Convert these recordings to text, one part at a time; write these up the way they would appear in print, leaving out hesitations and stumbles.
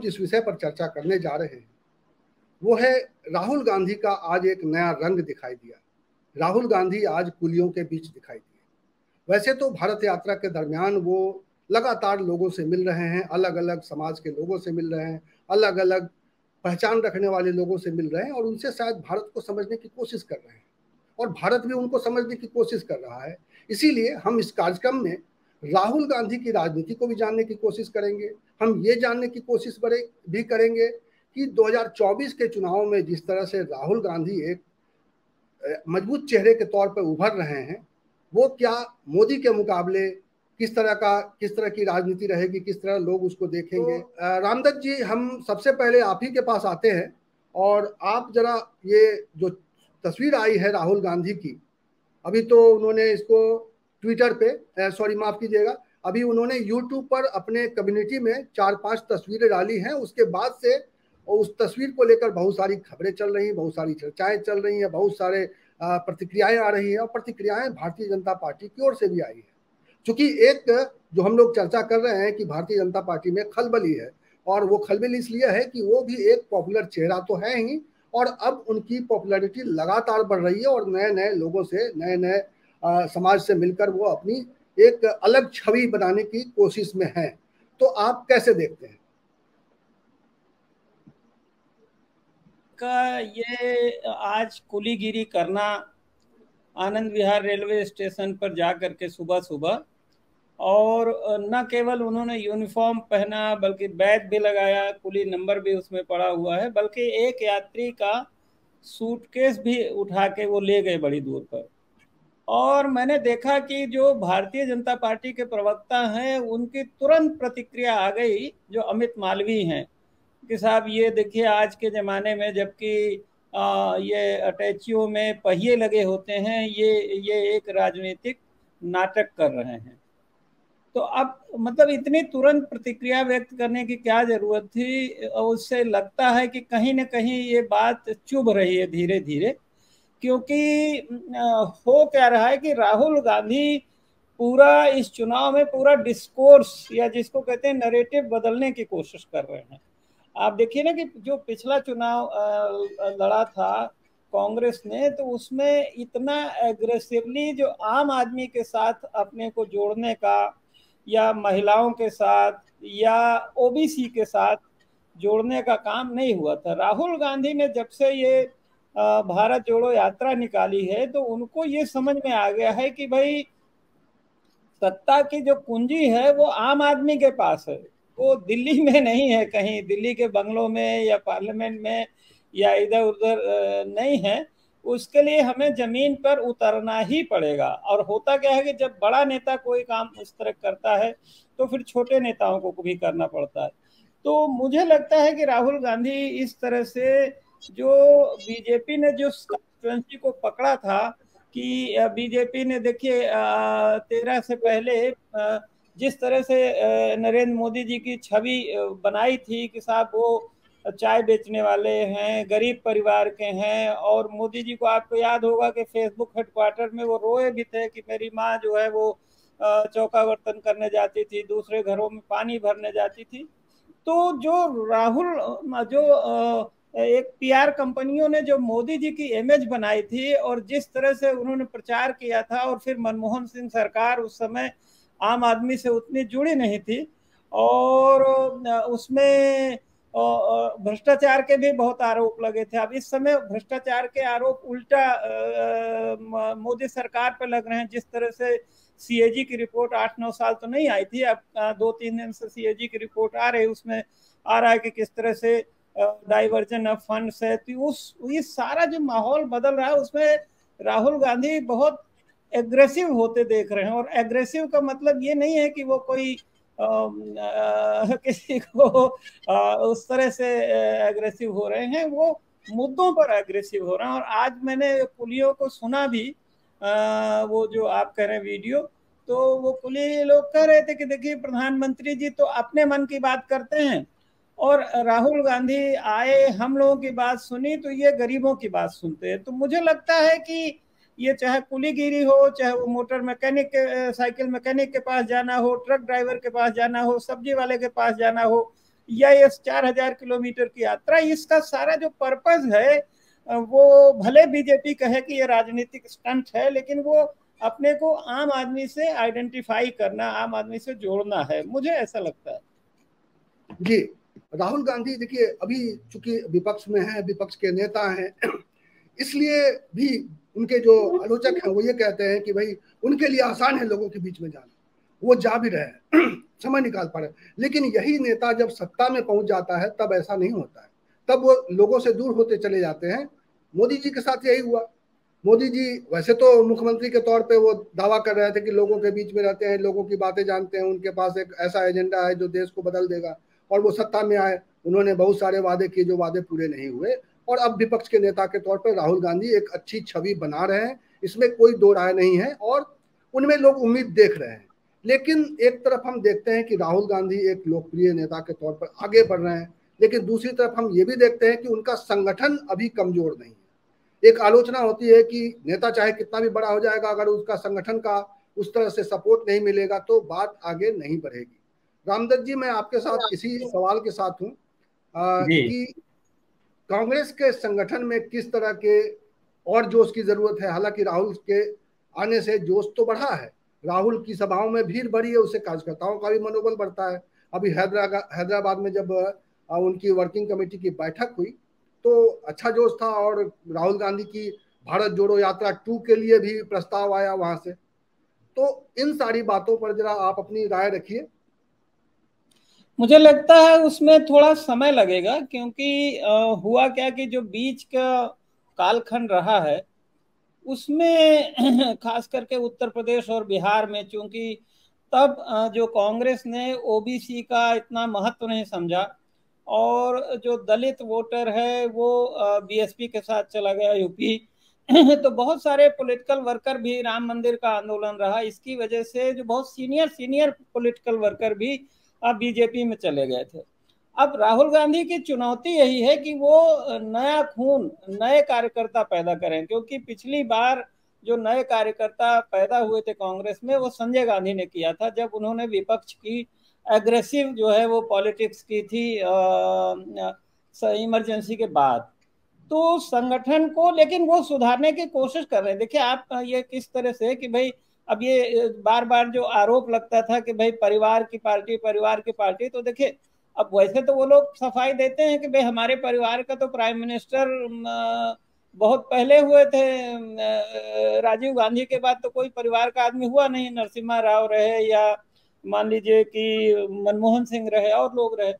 जिस विषय पर चर्चा करने जा रहे हैं वो है राहुल गांधी का आज एक नया रंग दिखाई दिया। राहुल गांधी आज कुलियों के बीच दिखाई दिए। वैसे तो भारत यात्रा के दरमियान वो लगातार लोगों से मिल रहे हैं, अलग अलग समाज के लोगों से मिल रहे हैं, अलग अलग पहचान रखने वाले लोगों से मिल रहे हैं और उनसे शायद भारत को समझने की कोशिश कर रहे हैं और भारत भी उनको समझने की कोशिश कर रहा है। इसीलिए हम इस कार्यक्रम में राहुल गांधी की राजनीति को भी जानने की कोशिश करेंगे। हम ये जानने की कोशिश भी करेंगे कि 2024 के चुनाव में जिस तरह से राहुल गांधी एक मजबूत चेहरे के तौर पर उभर रहे हैं, वो क्या मोदी के मुकाबले किस तरह की राजनीति रहेगी, किस तरह लोग उसको देखेंगे। तो रामदत्त जी, हम सबसे पहले आप ही के पास आते हैं और आप जरा ये जो तस्वीर आई है राहुल गांधी की, अभी तो उन्होंने इसको ट्विटर पे सॉरी माफ कीजिएगा, अभी उन्होंने यूट्यूब पर अपने कम्युनिटी में 4-5 तस्वीरें डाली हैं। उसके बाद से उस तस्वीर को लेकर बहुत सारी खबरें चल रही हैं, बहुत सारी चर्चाएं चल रही हैं, बहुत सारे प्रतिक्रियाएं आ रही हैं और प्रतिक्रियाएं भारतीय जनता पार्टी की ओर से भी आई है। क्योंकि एक जो हम लोग चर्चा कर रहे हैं कि भारतीय जनता पार्टी में खलबली है, और वो खलबली इसलिए है कि वो भी एक पॉपुलर चेहरा तो है ही और अब उनकी पॉपुलैरिटी लगातार बढ़ रही है और नए नए लोगों से, नए नए समाज से मिलकर वो अपनी एक अलग छवि बनाने की कोशिश में है। तो आप कैसे देखते हैं? का ये आज कुलीगिरी करना आनंद विहार रेलवे स्टेशन पर जा करके सुबह सुबह, और न केवल उन्होंने यूनिफॉर्म पहना बल्कि बैग भी लगाया, कुली नंबर भी उसमें पड़ा हुआ है, बल्कि एक यात्री का सूटकेस भी उठा के वो ले गए बड़ी दूर पर। और मैंने देखा कि जो भारतीय जनता पार्टी के प्रवक्ता हैं उनकी तुरंत प्रतिक्रिया आ गई, जो अमित मालवीय हैं, कि साहब ये देखिए आज के ज़माने में जबकि ये अटैचियों में पहिए लगे होते हैं, ये एक राजनीतिक नाटक कर रहे हैं। तो अब मतलब इतनी तुरंत प्रतिक्रिया व्यक्त करने की क्या जरूरत थी? उससे लगता है कि कहीं ना कहीं ये बात चुभ रही है धीरे धीरे, क्योंकि हो क्या रहा है कि राहुल गांधी पूरा इस चुनाव में पूरा डिस्कोर्स या जिसको कहते हैं नरेटिव बदलने की कोशिश कर रहे हैं। आप देखिए ना कि जो पिछला चुनाव लड़ा था कांग्रेस ने, तो उसमें इतना एग्रेसिवली जो आम आदमी के साथ अपने को जोड़ने का या महिलाओं के साथ या ओबीसी के साथ जोड़ने का काम नहीं हुआ था। राहुल गांधी ने जब से ये भारत जोड़ो यात्रा निकाली है तो उनको ये समझ में आ गया है कि भाई सत्ता की जो कुंजी है वो आम आदमी के पास है, वो दिल्ली में नहीं है, कहीं दिल्ली के बंगलों में या पार्लियामेंट में या इधर उधर नहीं है। उसके लिए हमें जमीन पर उतरना ही पड़ेगा। और होता क्या है कि जब बड़ा नेता कोई काम उस तरह करता है तो फिर छोटे नेताओं को भी करना पड़ता है। तो मुझे लगता है कि राहुल गांधी इस तरह से जो बीजेपी ने जो कॉन्स्टिट्यूएंसी को पकड़ा था कि बीजेपी ने देखिए 13 से पहले जिस तरह से नरेंद्र मोदी जी की छवि बनाई थी कि साहब वो चाय बेचने वाले हैं, गरीब परिवार के हैं, और मोदी जी को आपको याद होगा कि फेसबुक हेडक्वार्टर में वो रोए भी थे कि मेरी माँ जो है वो चौका बर्तन करने जाती थी, दूसरे घरों में पानी भरने जाती थी। तो जो राहुल जो एक पीआर कंपनियों ने जो मोदी जी की इमेज बनाई थी और जिस तरह से उन्होंने प्रचार किया था, और फिर मनमोहन सिंह सरकार उस समय आम आदमी से उतनी जुड़ी नहीं थी और उसमें भ्रष्टाचार के भी बहुत आरोप लगे थे। अब इस समय भ्रष्टाचार के आरोप उल्टा मोदी सरकार पर लग रहे हैं। जिस तरह से सीएजी की रिपोर्ट 8-9 साल तो नहीं आई थी, अब 2-3 दिन से सीएजी की रिपोर्ट आ रही है, उसमें आ रहा है कि किस तरह से डाइवर्जन ऑफ फंड्स है। तो ये सारा जो माहौल बदल रहा है उसमें राहुल गांधी बहुत एग्रेसिव होते देख रहे हैं। और एग्रेसिव का मतलब ये नहीं है कि वो कोई किसी को उस तरह से एग्रेसिव हो रहे हैं, वो मुद्दों पर एग्रेसिव हो रहे हैं। और आज मैंने कुलियों को सुना भी, वो जो आप कह रहे हैं वीडियो, तो वो कुली लोग कह रहे थे कि देखिए प्रधानमंत्री जी तो अपने मन की बात करते हैं और राहुल गांधी आए, हम लोगों की बात सुनी तो ये गरीबों की बात सुनते हैं। तो मुझे लगता है कि ये चाहे कुलीगिरी हो, चाहे वो मोटर मैकेनिक साइकिल मैकेनिक के पास जाना हो, ट्रक ड्राइवर के पास जाना हो, सब्जी वाले के पास जाना हो, या ये 4000 किलोमीटर की यात्रा, इसका सारा जो पर्पज है वो भले बीजेपी कहे कि ये राजनीतिक स्टंट है, लेकिन वो अपने को आम आदमी से आइडेंटिफाई करना, आम आदमी से जोड़ना है, मुझे ऐसा लगता है। जी, राहुल गांधी देखिए अभी चूंकि विपक्ष में है, विपक्ष के नेता हैं, इसलिए भी उनके जो आलोचक हैं वो ये कहते हैं कि भाई उनके लिए आसान है लोगों के बीच में जाना, वो जा भी रहे हैं समय निकाल पा रहे, लेकिन यही नेता जब सत्ता में पहुंच जाता है तब ऐसा नहीं होता है, तब वो लोगों से दूर होते चले जाते हैं। मोदी जी के साथ यही हुआ। मोदी जी वैसे तो मुख्यमंत्री के तौर पे वो दावा कर रहे थे कि लोगों के बीच में रहते हैं, लोगों की बातें जानते हैं, उनके पास एक ऐसा एजेंडा है जो देश को बदल देगा, और वो सत्ता में आए, उन्होंने बहुत सारे वादे किए जो वादे पूरे नहीं हुए, और अब विपक्ष के नेता के तौर पर राहुल गांधी एक अच्छी छवि बना रहे हैं, इसमें कोई दो राय नहीं है, और उनमें लोग उम्मीद देख रहे हैं। लेकिन एक तरफ हम देखते हैं कि राहुल गांधी एक लोकप्रिय नेता के तौर पर आगे बढ़ रहे हैं, लेकिन दूसरी तरफ हम ये भी देखते हैं कि उनका संगठन अभी कमजोर नहीं है। एक आलोचना होती है कि नेता चाहे कितना भी बड़ा हो जाएगा, अगर उसका संगठन का उस तरह से सपोर्ट नहीं मिलेगा तो बात आगे नहीं बढ़ेगी। रामदत्त जी, मैं आपके साथ इसी सवाल के साथ हूं कि कांग्रेस के संगठन में किस तरह के और जोश की जरूरत है। हालांकि राहुल के आने से जोश तो बढ़ा है, राहुल की सभाओं में भीड़ बढ़ी है, उससे कार्यकर्ताओं का भी मनोबल बढ़ता है। अभी हैदराबाद में जब उनकी वर्किंग कमेटी की बैठक हुई तो अच्छा जोश था, और राहुल गांधी की भारत जोड़ो यात्रा 2 के लिए भी प्रस्ताव आया वहां से। तो इन सारी बातों पर जरा आप अपनी राय रखिए। मुझे लगता है उसमें थोड़ा समय लगेगा, क्योंकि हुआ क्या कि जो बीच का कालखंड रहा है उसमें खास करके उत्तर प्रदेश और बिहार में, चूंकि तब जो कांग्रेस ने ओबीसी का इतना महत्व नहीं समझा, और जो दलित वोटर है वो बीएसपी के साथ चला गया यूपी तो बहुत सारे पॉलिटिकल वर्कर भी, राम मंदिर का आंदोलन रहा, इसकी वजह से जो बहुत सीनियर सीनियर पॉलिटिकल वर्कर भी अब बीजेपी में चले गए थे। अब राहुल गांधी की चुनौती यही है कि वो नया खून, नए कार्यकर्ता पैदा करें, क्योंकि पिछली बार जो नए कार्यकर्ता पैदा हुए थे कांग्रेस में वो संजय गांधी ने किया था, जब उन्होंने विपक्ष की एग्रेसिव जो है वो पॉलिटिक्स की थी इमरजेंसी के बाद। तो संगठन को लेकिन वो सुधारने की कोशिश कर रहे हैं। देखिए आप ये किस तरह से कि भाई अब ये बार बार जो आरोप लगता था कि भाई परिवार की पार्टी, परिवार की पार्टी, तो देखिए अब वैसे तो वो लोग सफाई देते हैं कि भाई हमारे परिवार का तो प्राइम मिनिस्टर बहुत पहले हुए थे, राजीव गांधी के बाद तो कोई परिवार का आदमी हुआ नहीं, नरसिम्हा राव रहे या मान लीजिए कि मनमोहन सिंह रहे और लोग रहे,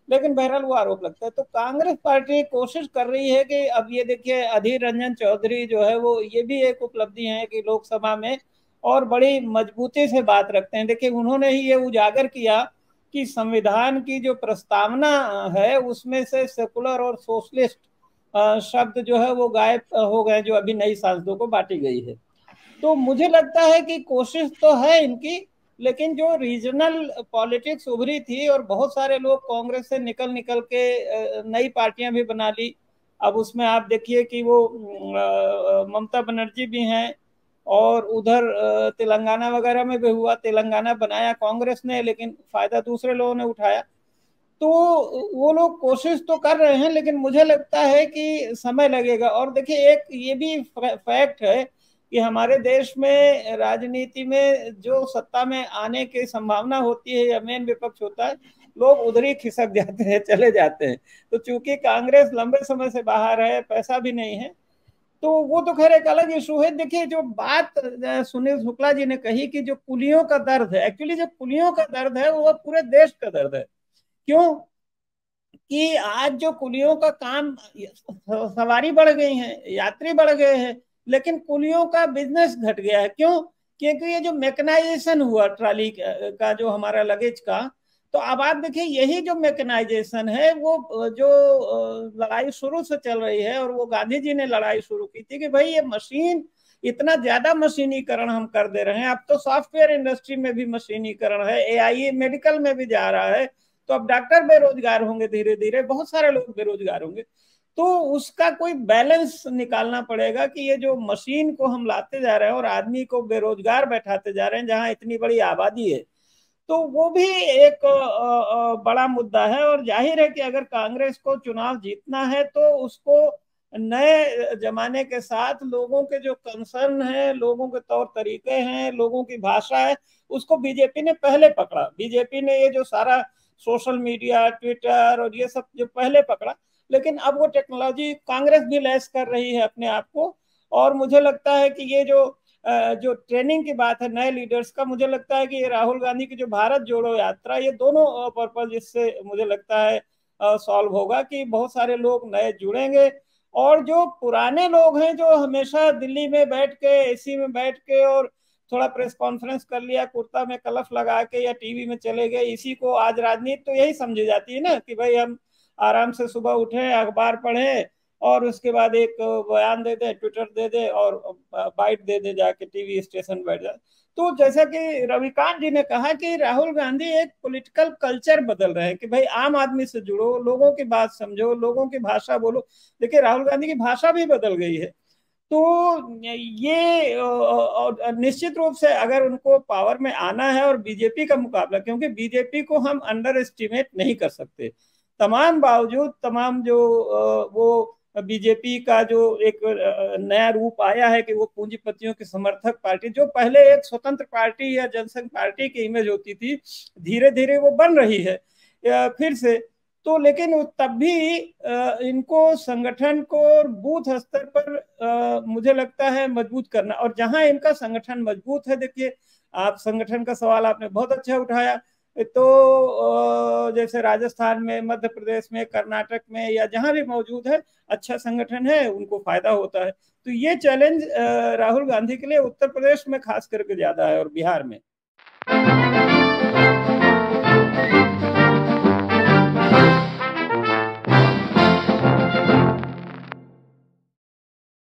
लेकिन बहरहाल वो आरोप लगता है। तो कांग्रेस पार्टी कोशिश कर रही है कि अब ये देखिए अधीर रंजन चौधरी जो है वो, ये भी एक उपलब्धि है कि लोकसभा में और बड़ी मजबूती से बात रखते हैं। देखिए उन्होंने ही ये उजागर किया कि संविधान की जो प्रस्तावना है उसमें से सेकुलर और सोशलिस्ट शब्द जो है वो गायब हो गए, जो अभी नई सांसदों को बांटी गई है। तो मुझे लगता है कि कोशिश तो है इनकी, लेकिन जो रीजनल पॉलिटिक्स उभरी थी और बहुत सारे लोग कांग्रेस से निकल निकल के नई पार्टियां भी बना ली। अब उसमें आप देखिए कि वो ममता बनर्जी भी हैं, और उधर तेलंगाना वगैरह में भी हुआ, तेलंगाना बनाया कांग्रेस ने लेकिन फायदा दूसरे लोगों ने उठाया। तो वो लोग कोशिश तो कर रहे हैं, लेकिन मुझे लगता है कि समय लगेगा। और देखिए एक ये भी फैक्ट है कि हमारे देश में राजनीति में जो सत्ता में आने की संभावना होती है या मेन विपक्ष होता है, लोग उधर ही खिसक जाते हैं, चले जाते हैं। तो चूंकि कांग्रेस लंबे समय से बाहर है, पैसा भी नहीं है, तो वो तो खैर एक अलग इशू है। देखिए जो बात सुनील शुक्ला जी ने कही कि जो कुलियों का दर्द है, एक्चुअली जो कुलियों का दर्द है वो पूरे देश का दर्द है। क्यों कि आज जो कुलियों का काम, सवारी बढ़ गई है, यात्री बढ़ गए हैं, लेकिन कुलियों का बिजनेस घट गया है। क्यों? क्योंकि ये जो मैकेनाइजेशन हुआ ट्राली का जो हमारा लगेज का, तो अब आप देखिए यही जो मैकेनाइजेशन है वो जो लड़ाई शुरू से चल रही है, और वो गांधी जी ने लड़ाई शुरू की थी कि भाई ये मशीन, इतना ज्यादा मशीनीकरण हम कर दे रहे हैं। अब तो सॉफ्टवेयर इंडस्ट्री में भी मशीनीकरण है, एआई मेडिकल में भी जा रहा है, तो अब डॉक्टर बेरोजगार होंगे, धीरे धीरे बहुत सारे लोग बेरोजगार होंगे। तो उसका कोई बैलेंस निकालना पड़ेगा कि ये जो मशीन को हम लाते जा रहे हैं और आदमी को बेरोजगार बैठाते जा रहे हैं जहां इतनी बड़ी आबादी है, तो वो भी एक बड़ा मुद्दा है। और जाहिर है कि अगर कांग्रेस को चुनाव जीतना है तो उसको नए जमाने के साथ लोगों के जो कंसर्न है, लोगों के तौर तरीके हैं, लोगों की भाषा है, उसको बीजेपी ने पहले पकड़ा। बीजेपी ने ये जो सारा सोशल मीडिया, ट्विटर और ये सब जो पहले पकड़ा, लेकिन अब वो टेक्नोलॉजी कांग्रेस भी लैस कर रही है अपने आप को। और मुझे लगता है कि ये जो ट्रेनिंग की बात है नए लीडर्स का, मुझे लगता है कि ये राहुल गांधी की जो भारत जोड़ो यात्रा, ये दोनों पर्पज इससे मुझे लगता है सॉल्व होगा कि बहुत सारे लोग नए जुड़ेंगे। और जो पुराने लोग हैं जो हमेशा दिल्ली में बैठ के, एसी में बैठ के और थोड़ा प्रेस कॉन्फ्रेंस कर लिया, कुर्ता में कलफ लगा के या टीवी में चले गए, इसी को आज राजनीति तो यही समझी जाती है ना कि भाई हम आराम से सुबह उठे, अखबार पढ़े और उसके बाद एक बयान दे दे, ट्विटर दे दे और बाइट दे दे, जाके टीवी स्टेशन बैठ जाए। तो जैसा कि रविकांत जी ने कहा कि राहुल गांधी एक पॉलिटिकल कल्चर बदल रहे हैं कि भाई आम आदमी से जुड़ो, लोगों की बात समझो, लोगों की भाषा बोलो। देखिए राहुल गांधी की भाषा भी बदल गई है। तो ये निश्चित रूप से अगर उनको पावर में आना है और बीजेपी का मुकाबला, क्योंकि बीजेपी को हम अंडर एस्टिमेट नहीं कर सकते, तमाम बावजूद तमाम जो वो बीजेपी का जो एक नया रूप आया है कि वो पूंजीपतियों की समर्थक पार्टी, जो पहले एक स्वतंत्र पार्टी या जनसंघ पार्टी की इमेज होती थी, धीरे धीरे वो बन रही है फिर से। तो लेकिन तब भी इनको संगठन को बूथ स्तर पर मुझे लगता है मजबूत करना। और जहां इनका संगठन मजबूत है, देखिए आप संगठन का सवाल आपने बहुत अच्छा उठाया, तो जैसे राजस्थान में, मध्य प्रदेश में, कर्नाटक में या जहां भी मौजूद है, अच्छा संगठन है, उनको फायदा होता है। तो ये चैलेंज राहुल गांधी के लिए उत्तर प्रदेश में खास करके ज्यादा है और बिहार में।